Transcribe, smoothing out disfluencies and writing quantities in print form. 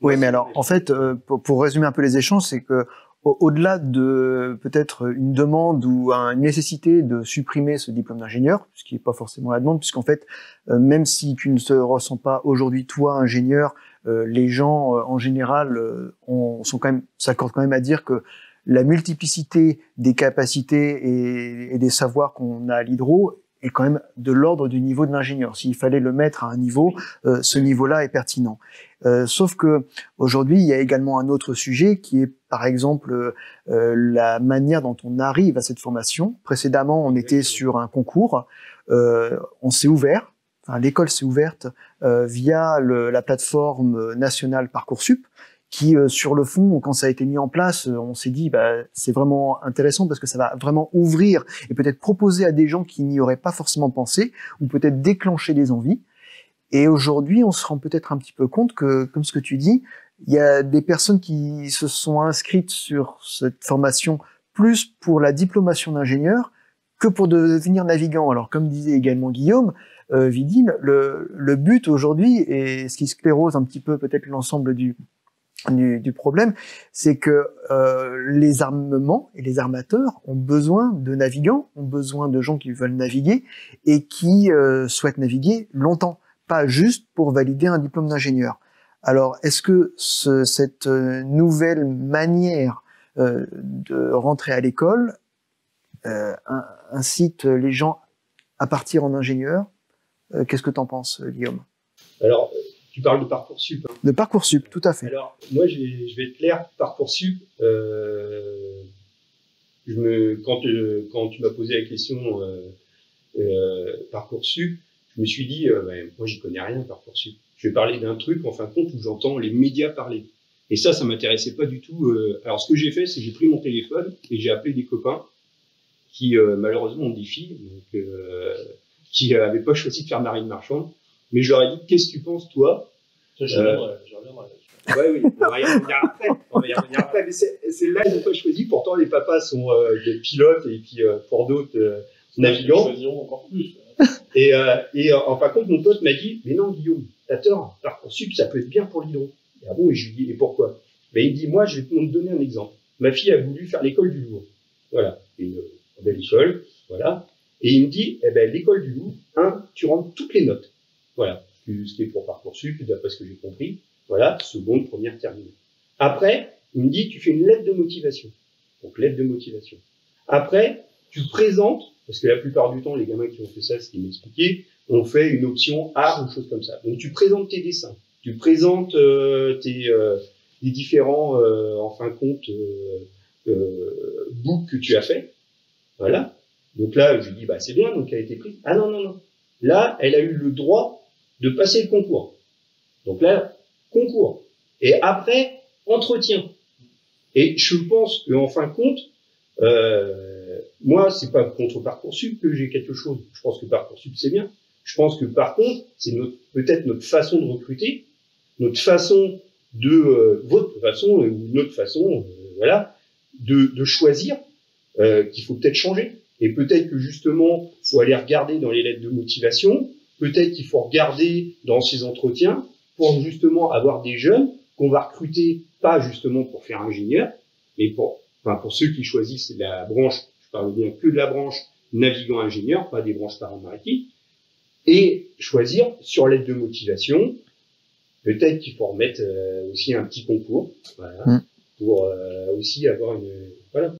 Oui, mais alors, en fait, pour résumer un peu les échanges, c'est que au-delà de peut-être une demande ou une nécessité de supprimer ce diplôme d'ingénieur, ce qui n'est pas forcément la demande, puisqu'en fait, même si tu ne te ressens pas aujourd'hui toi ingénieur, les gens en général s'accordent quand même à dire que la multiplicité des capacités et des savoirs qu'on a à l'hydro est quand même de l'ordre du niveau de l'ingénieur. S'il fallait le mettre à un niveau, ce niveau-là est pertinent. Sauf que aujourd'hui, il y a également un autre sujet qui est, par exemple, la manière dont on arrive à cette formation. Précédemment, on était sur un concours, on s'est ouvert, enfin, l'école s'est ouverte via la plateforme nationale Parcoursup, qui, sur le fond, quand ça a été mis en place, on s'est dit, c'est vraiment intéressant parce que ça va vraiment ouvrir et peut-être proposer à des gens qui n'y auraient pas forcément pensé, ou peut-être déclencher des envies. Et aujourd'hui, on se rend peut-être un petit peu compte que, comme ce que tu dis, il y a des personnes qui se sont inscrites sur cette formation plus pour la diplomation d'ingénieur que pour devenir navigant. Alors, comme disait également Guillaume Vidil, le but aujourd'hui, et ce qui sclérose un petit peu peut-être l'ensemble du problème, c'est que les armements et les armateurs ont besoin de navigants, ont besoin de gens qui veulent naviguer et qui souhaitent naviguer longtemps, pas juste pour valider un diplôme d'ingénieur. Alors, est-ce que cette nouvelle manière de rentrer à l'école incite les gens à partir en ingénieur? Qu'est-ce que tu en penses, Guillaume? Alors, tu parles de Parcoursup. Hein. De Parcoursup, tout à fait. Alors, moi, je vais être clair, Parcoursup, quand tu m'as posé la question Parcoursup, je me suis dit, moi, j'y connais rien, Parcoursup. Je vais parler d'un truc, en fin de compte, où j'entends les médias parler. Et ça m'intéressait pas du tout. Alors, ce que j'ai fait, c'est que j'ai pris mon téléphone et j'ai appelé des copains qui, malheureusement, ont des filles, donc, qui n'avaient pas choisi de faire marine marchande. Mais je leur ai dit, qu'est-ce que tu penses, toi? Je reviendrai. Oui, on va y revenir après. Mais c'est là qu'ils n'ont pas choisi. Pourtant, les papas sont des pilotes et puis pour d'autres navigants. Ils choisiront encore plus. Et en fin de compte, mon pote m'a dit, mais non, Guillaume, t'as tort. Parcoursup, ça peut être bien pour l'hydro. Ah bon? Et je lui dis, et pourquoi? Ben, il me dit, moi, je vais te donner un exemple. Ma fille a voulu faire l'école du Louvre. Voilà. Une belle école. Voilà. Et il me dit, l'école du Louvre, tu rentres toutes les notes. Voilà. Ce qui est pour Parcoursup, d'après ce que j'ai compris. Voilà. Seconde, première, terminée. Après, il me dit, tu fais une lettre de motivation. Donc, lettre de motivation. Après, tu présentes, parce que la plupart du temps, les gamins qui ont fait ça, ce qu'ils m'expliquaient, ont fait une option art ou chose comme ça. Donc, tu présentes tes dessins. Tu présentes les différents, en fin de compte, books que tu as fait. Voilà. Donc là, je lui dis, c'est bien, donc elle a été prise. Ah non. Là, elle a eu le droit de passer le concours. Donc là, concours. Et après, entretien. Et je pense qu'en fin de compte, moi, c'est pas contre Parcoursup que j'ai quelque chose. Je pense que Parcoursup, c'est bien. Je pense que par contre, c'est peut-être notre façon de recruter, notre façon votre façon ou notre façon, voilà, de choisir, qu'il faut peut-être changer. Et peut-être que justement, il faut aller regarder dans les lettres de motivation, peut-être qu'il faut regarder dans ces entretiens pour justement avoir des jeunes qu'on va recruter, pas justement pour faire ingénieur, mais pour ceux qui choisissent la branche, je parle bien que de la branche navigant-ingénieur, pas des branches paramariques, et choisir sur lettre de motivation, peut-être qu'il faut remettre aussi un petit concours, voilà, pour aussi avoir voilà.